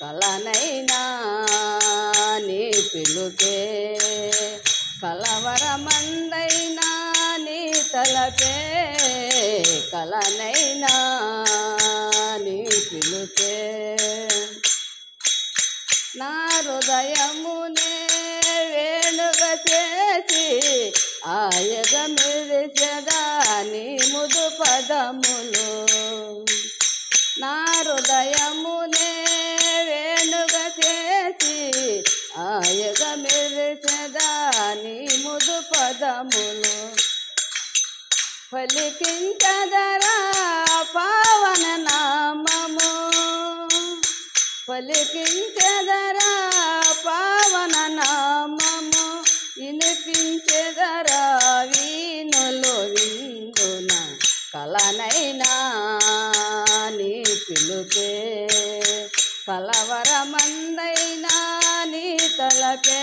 కలనైనా నీ పిలుపే కలవరమందైనా నీ తలపే కలనైనా నీ పిలుపే నా హృదయమునే వేణుగా చేసి ఆయగ మెరిసెదా నీ ముదు పదములు నా హృదయమునే వేణుగా చేసి ఆయగ మెరిసెదా నీ ముదు పదములు పలికించదరా పావన నామము పలికించదరా పావన నామము వినిపించెదరా వీణులు విందున కలనైనా నీ పిలుపే కలవరమందైనా నీ తలపే